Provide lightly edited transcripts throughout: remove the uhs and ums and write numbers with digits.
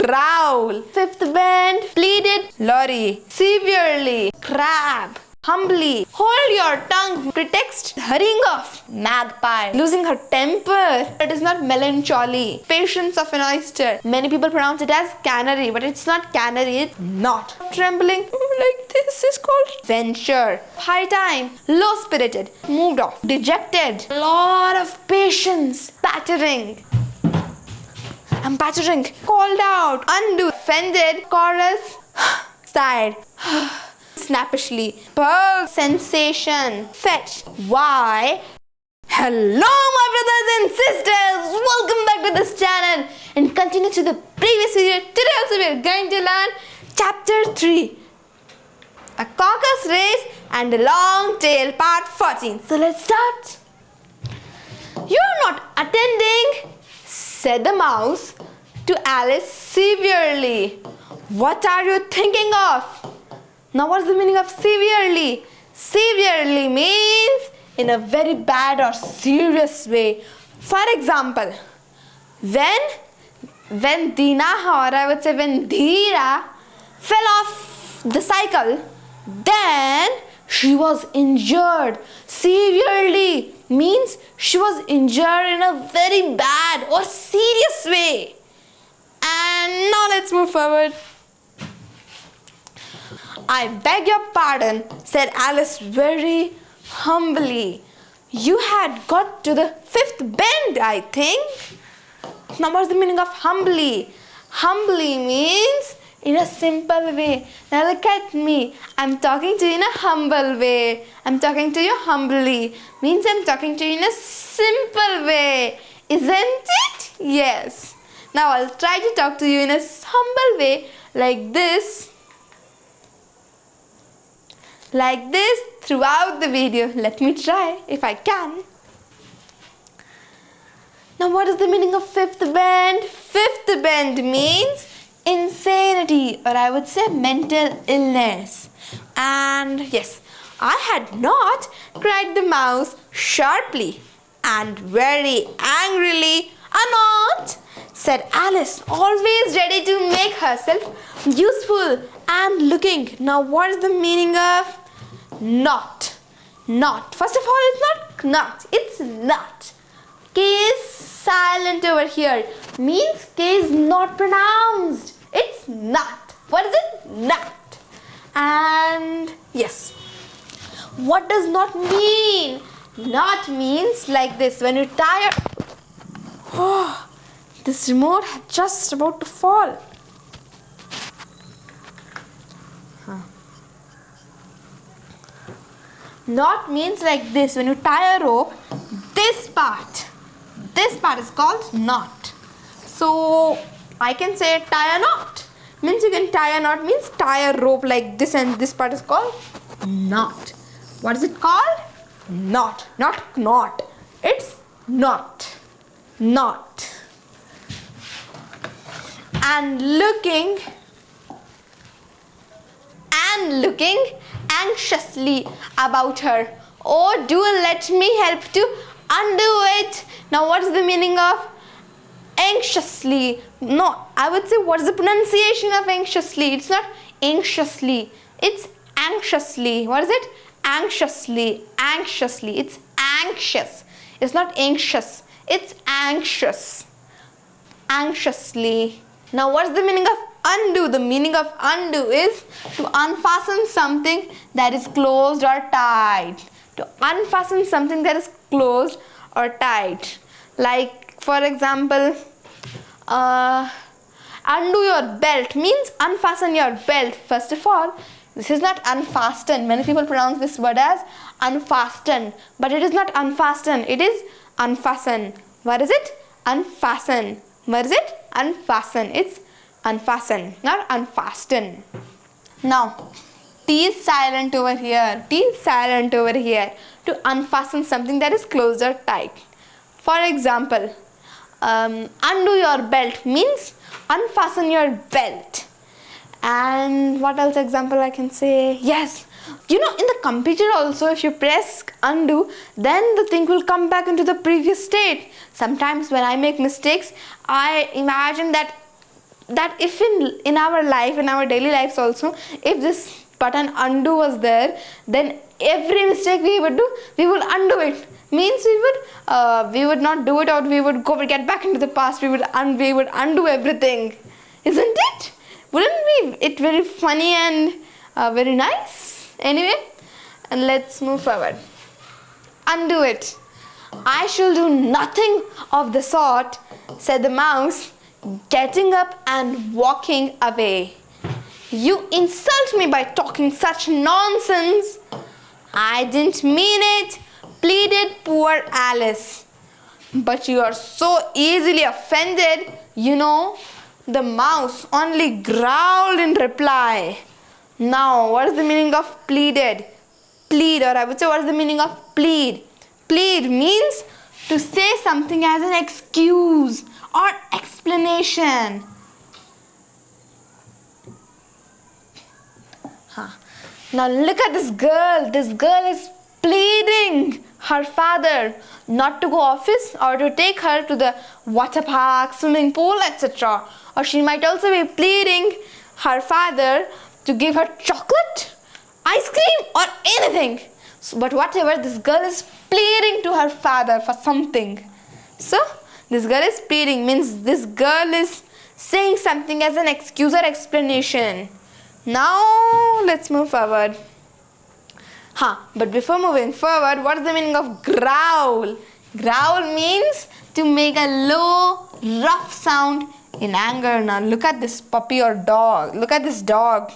growl. Fifth bend, pleaded Lorry. Severely, crab. Humbly, hold your tongue. Pretext, hurrying off. Magpie, losing her temper. It is not melancholy. Patience of an oyster. Many people pronounce it as canary, but it's not canary, it's not. Trembling, like this is called venture. High time, low spirited. Moved off. Dejected, lot of patience. Pattering. I'm pattering. Called out. Undo. Offended. Chorus. Sighed. Snappishly. Pearl. Sensation. Fetch. Why? Hello my brothers and sisters. Welcome back to this channel. And continue to the previous video. Today also we are going to learn chapter 3. A caucus race and a long tail, part 14. So let's start. You're not attending, said the mouse to Alice severely. What are you thinking of? Now what's the meaning of severely? Severely means in a very bad or serious way. For example, when Dina, or I would say when Dheera fell off the cycle, then she was injured. Severely means she was injured in a very bad or serious way. And now let's move forward. I beg your pardon, said Alice very humbly. You had got to the fifth bend, I think. Now what's the meaning of humbly? Humbly means in a simple way. Now look at me. I'm talking to you in a humble way. I'm talking to you humbly. Means I'm talking to you in a simple way. Isn't it? Yes. Now I'll try to talk to you in a humble way like this. Like this throughout the video. Let me try if I can. Now what is the meaning of fifth bend? Fifth bend means insanity, or I would say mental illness. And yes, I had not, cried the mouse sharply and very angrily. Not, said Alice, always ready to make herself useful and looking. Now what is the meaning of not? Not. First of all, it's not, it's not. K is silent over here. Means K is not pronounced. It's not. What is it? Not. And yes. What does not mean? Not means like this. When you tie oh, this remote is just about to fall. Not means like this. When you tie a rope, this part is called knot. So I can say tie a knot. Means you can tie a knot means tie a rope like this, and this part is called knot. What is it called? Knot. Not knot. It's knot. Knot. And looking anxiously about her. Oh, do let me help to undo it. Now what is the meaning of anxiously? No, I would say what is the pronunciation of anxiously? It's not anxiously, it's anxiously. What is it? Anxiously. Anxiously. It's anxious. It's not anxious, it's anxious. Anxiously. Now what's the meaning of undo? The meaning of undo is to unfasten something that is closed or tied. To unfasten something that is closed or tied. Like for example, undo your belt means unfasten your belt. First of all, this is not unfasten. Many people pronounce this word as unfasten, but it is not unfasten. It is unfasten. What is it? Unfasten. What is it? Unfasten. It's unfasten, not unfasten. Now, T is silent over here. T is silent over here. To unfasten something that is closed or tight. For example, undo your belt means unfasten your belt. And what else example I can say? Yes, you know, in the computer also, if you press undo, then the thing will come back into the previous state. Sometimes when I make mistakes, I imagine that that if in our life, in our daily lives also, if this button undo was there, then every mistake we would do, we would undo it. Means we would not do it, or we would get back into the past. We would undo everything, isn't it? Wouldn't be it very funny and very nice? Anyway, and let's move forward. Undo it. I shall do nothing of the sort, said the mouse, getting up and walking away. You insult me by talking such nonsense. I didn't mean it, pleaded poor Alice. But you are so easily offended, you know. The mouse only growled in reply. Now, what is the meaning of pleaded? Plead, or I would say, what is the meaning of plead? Plead means to say something as an excuse or explanation. Now look at this girl. This girl is pleading her father not to go office, or to take her to the water park, swimming pool, etc. Or she might also be pleading her father to give her chocolate, ice cream, or anything. But whatever, this girl is pleading to her father for something. So this girl is pleading means this girl is saying something as an excuse or explanation. Now let's move forward. But before moving forward, what is the meaning of growl? Growl means to make a low, rough sound in anger. Now look at this puppy or dog. Look at this dog.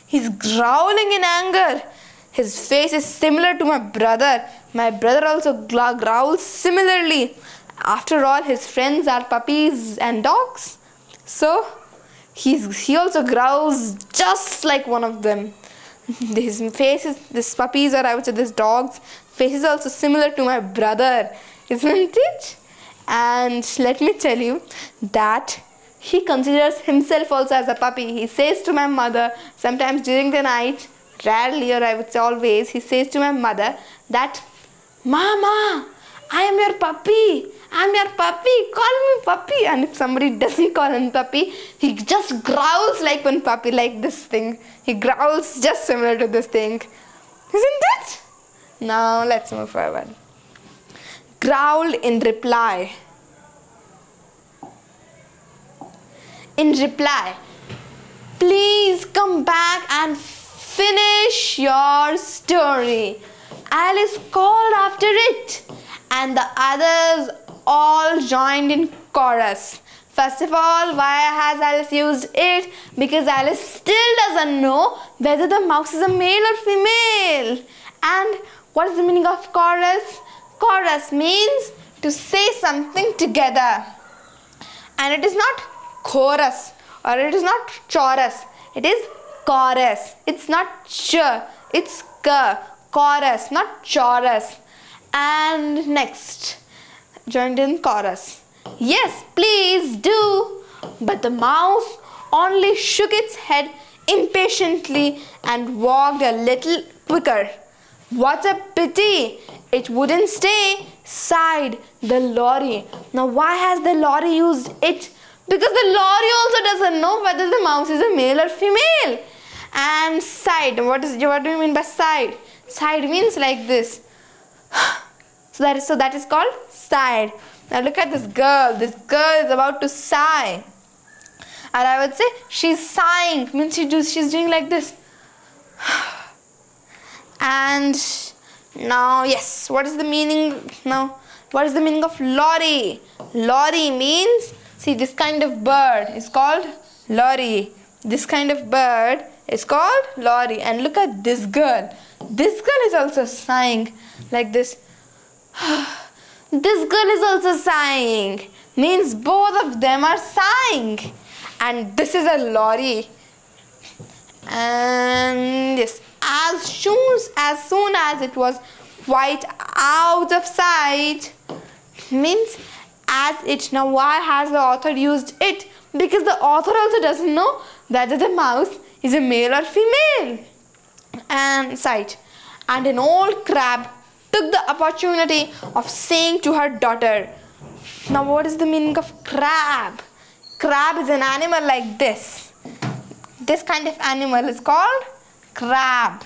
He's growling in anger. His face is similar to my brother. My brother also growls similarly. After all, his friends are puppies and dogs. So he also growls just like one of them. His face is, this puppy's, or I would say this dog's face is also similar to my brother, isn't it? And let me tell you that he considers himself also as a puppy. He says to my mother, sometimes during the night, rarely, or I would say always, he says to my mother that, Mama, I am your puppy. I am your puppy. Call me puppy. And if somebody doesn't call him puppy, he just growls like one puppy, like this thing. He growls just similar to this thing. Isn't it? Now let's move forward. Growled in reply. In reply, please come back and finish your story. Alice called after it, and the others all joined in chorus. First of all, why has Alice used it? Because Alice still doesn't know whether the mouse is a male or female. And what is the meaning of chorus? Chorus means to say something together. And it is not chorus, or it is not chorus. It is chorus. It's not ch, it's k. Chorus, not chorus. And next, joined in chorus. Yes, please do. But the mouse only shook its head impatiently and walked a little quicker. What a pity! It wouldn't stay, sighed the lorry. Now why has the lorry used it? Because the lorry also doesn't know whether the mouse is a male or female. And sighed. What do you mean by sighed? Sighed means like this. So that is called sighed. Now look at this girl. This girl is about to sigh. And I would say she's sighing. Means she's doing like this. And now, yes, what is the meaning now? What is the meaning of lorry? Lorry means, see, this kind of bird is called lorry. This kind of bird is called lorry. And look at this girl. This girl is also sighing like this. This girl is also sighing. Means both of them are sighing. And this is a lorry. And yes, as soon as it was quite out of sight, means as it. Now why has the author used it? Because the author also doesn't know whether the mouse is a male or female. And sight. And an old crab took the opportunity of saying to her daughter. Now what is the meaning of crab? crab is an animal like this. This kind of animal is called crab.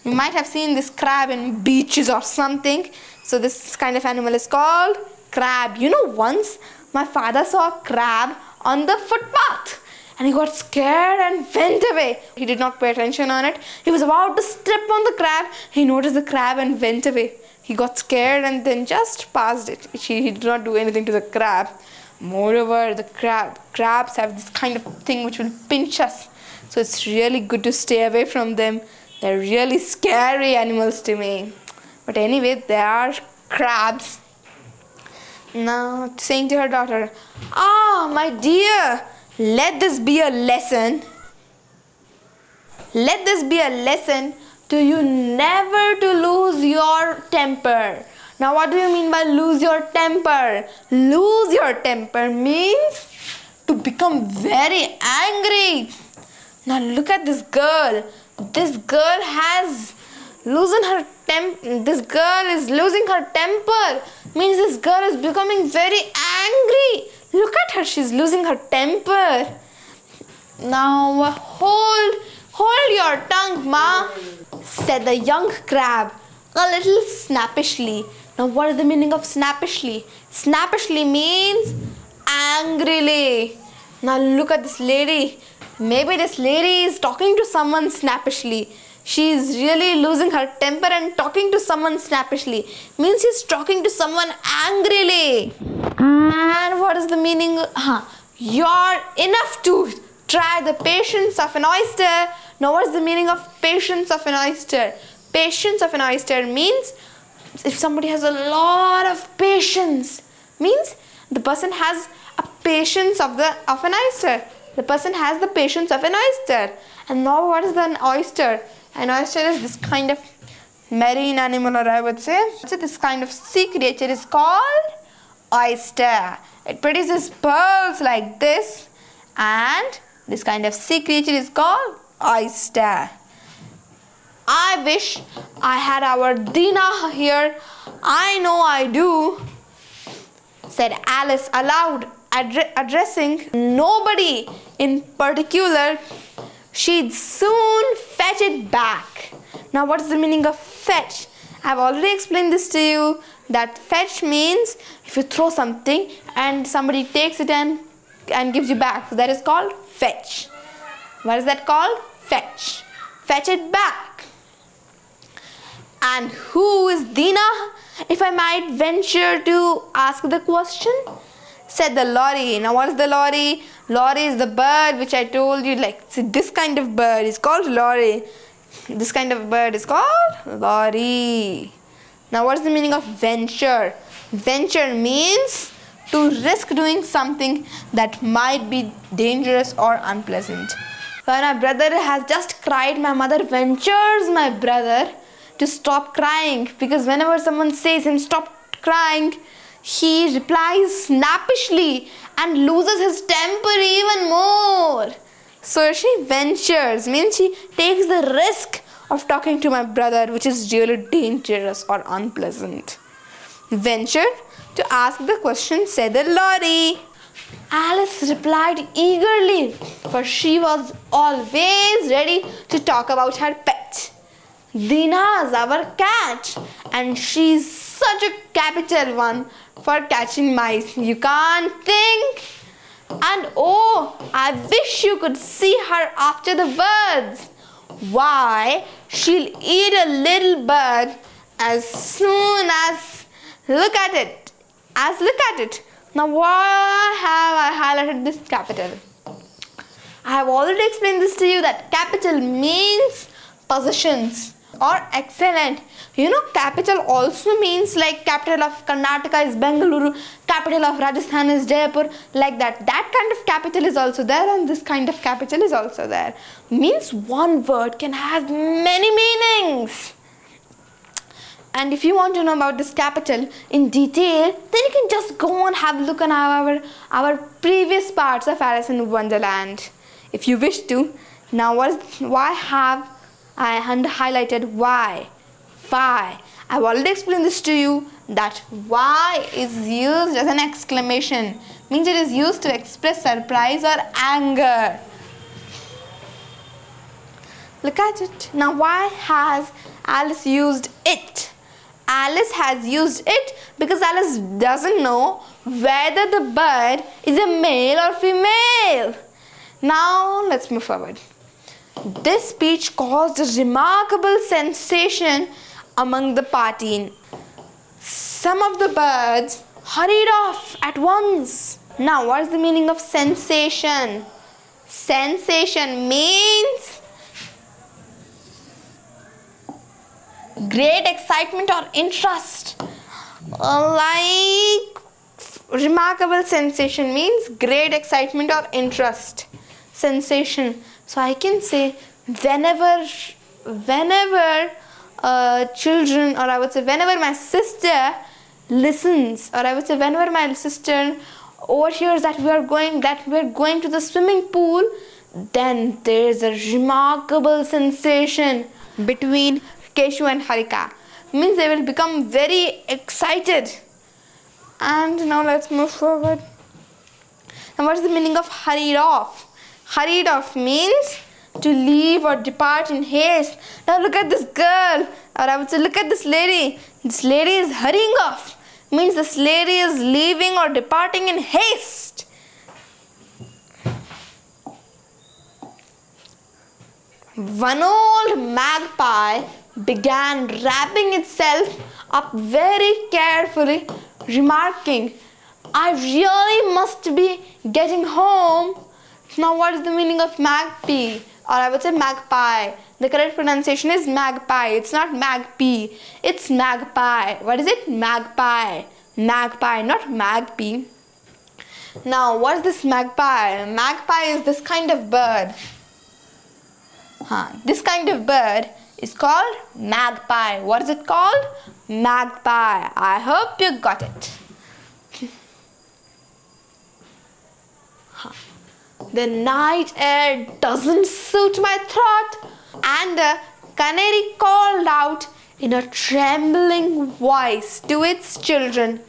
You might have seen this crab in beaches or something. So this kind of animal is called crab. You know, once my father saw a crab on the footpath and he got scared and went away. He did not pay attention on it. He was about to step on the crab. He noticed the crab and went away. He got scared and then just passed it. He did not do anything to the crab. Moreover, the crabs have this kind of thing which will pinch us. So it's really good to stay away from them. They're really scary animals to me. But anyway, they are crabs. Now, saying to her daughter, my dear, let this be a lesson. Let this be a lesson to you never to lose your temper. Now, what do you mean by lose your temper? Lose your temper means to become very angry. Now, look at this girl. This girl has loosened her temper. This girl is losing her temper. Means this girl is becoming very angry. Look at her. She's losing her temper. Now, hold your tongue, ma, said the young crab a little snappishly. Now, what is the meaning of snappishly? Snappishly means angrily. Now, look at this lady. Maybe this lady is talking to someone snappishly. She is really losing her temper and talking to someone snappishly. Means she's talking to someone angrily. And what is the meaning? You're enough to try the patience of an oyster. Now, what is the meaning of patience of an oyster? Patience of an oyster means if somebody has a lot of patience, means the person has a patience of an oyster. The person has the patience of an oyster. And now, what is an oyster? An oyster is this kind of marine animal, or I would say, this kind of sea creature is called oyster. It produces pearls like this, and this kind of sea creature is called oyster. I wish I had our Dina here. I know I do, said Alice aloud, addressing nobody in particular. She'd soon fetch it back. Now, what is the meaning of fetch? I've already explained this to you, that fetch means if you throw something and somebody takes it and gives you back. So that is called fetch. What is that called? Fetch. Fetch it back. And who is Dina, if I might venture to ask the question? Said the lorry. Now, what is the lorry? Lorry is the bird which I told you, this kind of bird is called lorry. This kind of bird is called lorry. Now, what is the meaning of venture? Venture means to risk doing something that might be dangerous or unpleasant. When my brother has just cried, my mother ventures my brother to stop crying, because whenever someone says him stop crying, he replies snappishly and loses his temper even more. So she ventures, means she takes the risk of talking to my brother, which is really dangerous or unpleasant. Ventured to ask the question, said the lorry. Alice replied eagerly, for she was always ready to talk about her pet. Dina's our cat, and she's such a capital one for catching mice. You can't think. And oh, I wish you could see her after the birds. Why, she'll eat a little bird as soon as look at it. Now, why have I highlighted this capital? I have already explained this to you, that capital means possessions or excellent. You know, capital also means capital of Karnataka is Bengaluru, capital of Rajasthan is Jaipur, like that. That kind of capital is also there, and this kind of capital is also there. Means one word can have many meanings. And if you want to know about this capital in detail, then you can just go and have a look on our previous parts of Alice in Wonderland, if you wish to. Now, why have I highlighted why? I've already explained this to you that why is used as an exclamation. Means it is used to express surprise or anger. Look at it. Now why has Alice used it? Alice has used it because Alice doesn't know whether the bird is a male or female. Now let's move forward. This speech caused a remarkable sensation among the party. Some of the birds hurried off at once. Now what is the meaning of sensation? Sensation means great excitement or interest. Like remarkable sensation means great excitement or interest. Sensation. So I can say whenever children, or I would say whenever my sister listens, or I would say whenever my sister overhears that we're going to the swimming pool, then there is a remarkable sensation between Keshu and Harika. Means they will become very excited. And now let's move forward. Now what is the meaning of hurried off? Hurried off means to leave or depart in haste. Now look at this girl, or I would say look at this lady. This lady is hurrying off. Means this lady is leaving or departing in haste. One old magpie began wrapping itself up very carefully, remarking, "I really must be getting home." Now what is the meaning of magpie? Or I would say magpie. The correct pronunciation is magpie. It's not magpie. It's magpie. What is it? Magpie. Magpie, not magpie. Now what is this magpie? Magpie is this kind of bird. This kind of bird is called magpie. What is it called? Magpie. I hope you got it. The night air doesn't suit my throat. And a canary called out in a trembling voice to its children,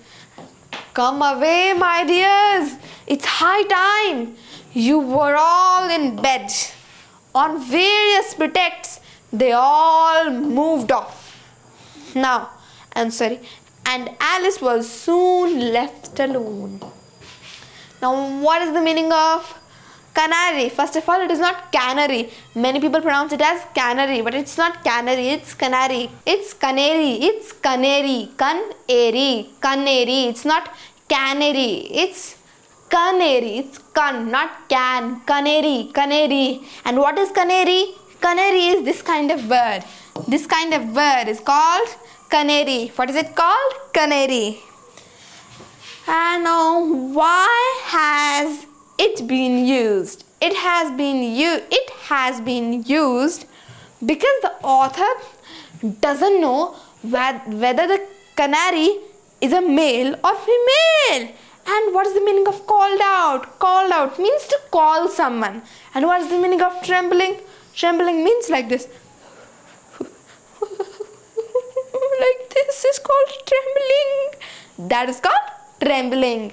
"Come away, my dears. It's high time. You were all in bed." On various pretexts, they all moved off. And Alice was soon left alone. Now, what is the meaning of canary? First of all, it is not canary. Many people pronounce it as canary, but it's not canary, it's canary. It's canary, it's canary, canary. It's not canary, it's canary. It's can, not can. Canary. And what is canary? Canary is this kind of bird. This kind of bird is called canary. What is it called? Canary. And now, why has it been used? It has been used because the author doesn't know whether the canary is a male or female. And what is the meaning of called out? Called out means to call someone. And what is the meaning of trembling? Trembling means like this. Like this is called trembling. That is called trembling.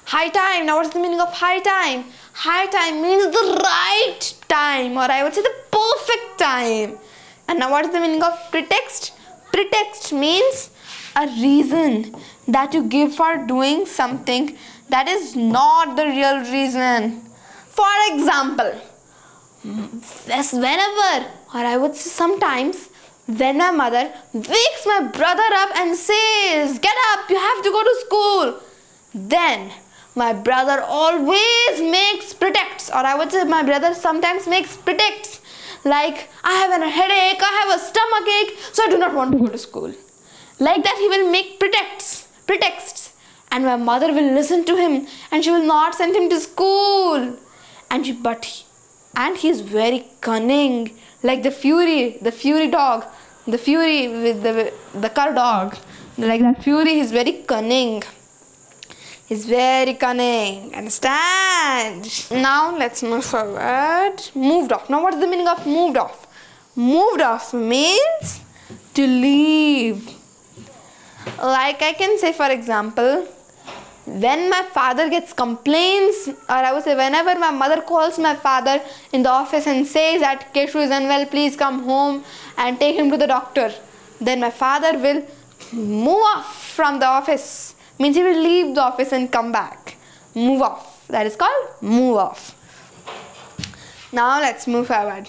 High time. Now what is the meaning of high time? High time means the right time, or I would say the perfect time. And now what is the meaning of pretext? Pretext means a reason that you give for doing something that is not the real reason. For example, whenever, or I would say sometimes, when my mother wakes my brother up and says, "Get up, you have to go to school," then my brother always makes pretexts, or I would say my brother sometimes makes pretexts like, "I have a headache, I have a stomach ache, so I do not want to go to school." Like that he will make pretexts, and my mother will listen to him and she will not send him to school. And he is very cunning, like the Fury dog, the Fury with the cur dog. Like that Fury is very cunning. He's very cunning. Understand? Now let's move forward. Moved off. Now what is the meaning of moved off? Moved off means to leave. Like I can say, for example, when my father gets complaints, or I would say whenever my mother calls my father in the office and says that Keshu is unwell, please come home and take him to the doctor, then my father will move off from the office. Means he will leave the office and come back. Move off. That is called move off. Now let's move forward.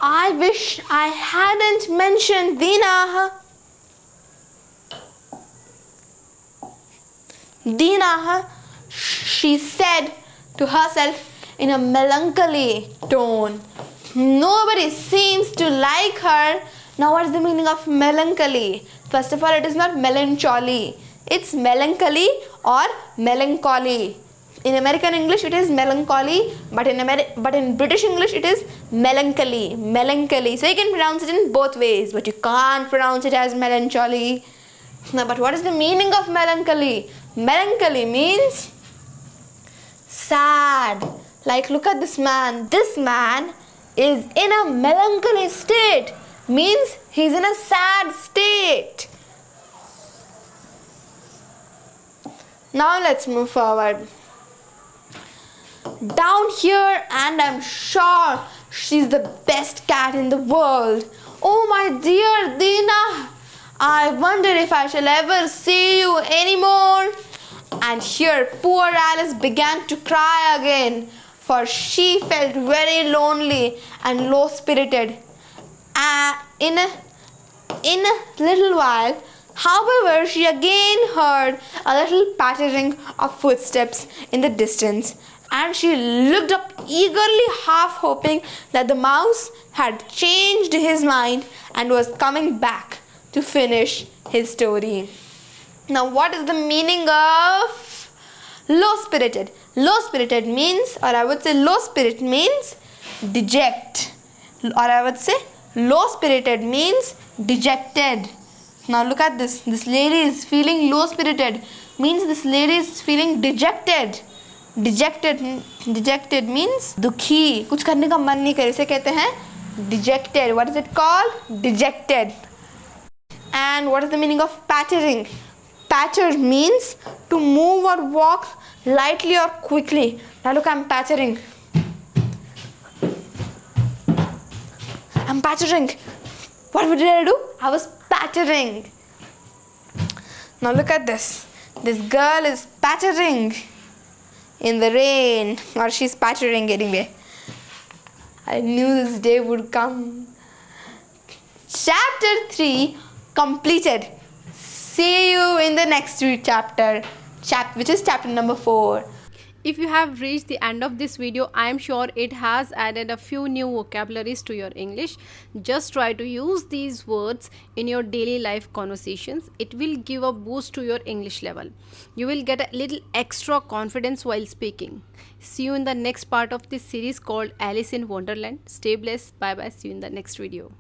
I wish I hadn't mentioned Dina. Dina, she said to herself in a melancholy tone. Nobody seems to like her. Now what is the meaning of melancholy? First of all, it is not melancholy. It's melancholy or melancholy. In American English it is melancholy, but in British English it is melancholy. Melancholy. So you can pronounce it in both ways, but you can't pronounce it as melancholy. Now, but what is the meaning of melancholy? Melancholy means sad. Like, look at this man. This man is in a melancholy state. Means he's in a sad state. Now let's move forward. Down here, and I'm sure she's the best cat in the world. Oh my dear Dina, I wonder if I shall ever see you anymore. And here poor Alice began to cry again, for she felt very lonely and low-spirited. In a little while, however, she again heard a little pattering of footsteps in the distance, and she looked up eagerly, half hoping that the mouse had changed his mind and was coming back to finish his story. Now, what is the meaning of low-spirited? Low-spirited means, or I would say low spirit means deject, or I would say low-spirited means dejected. Now look at this. This lady is feeling low-spirited. Means this lady is feeling dejected. Dejected means दुखी, कुछ करने का मन नहीं करे, इसे कहते हैं dejected. What is it called? Dejected. And what is the meaning of pattering? Patter means to move or walk lightly or quickly. Now look, I'm pattering. I'm pattering. What did I do? I was pattering. Now look at this. This girl is pattering in the rain, or she's pattering anyway. I knew this day would come. Chapter 3 completed. See you in the next chapter, which is chapter number 4. If you have reached the end of this video, I am sure it has added a few new vocabularies to your English. Just try to use these words in your daily life conversations. It will give a boost to your English level. You will get a little extra confidence while speaking. See you in the next part of this series called Alice in Wonderland. Stay blessed. Bye bye. See you in the next video.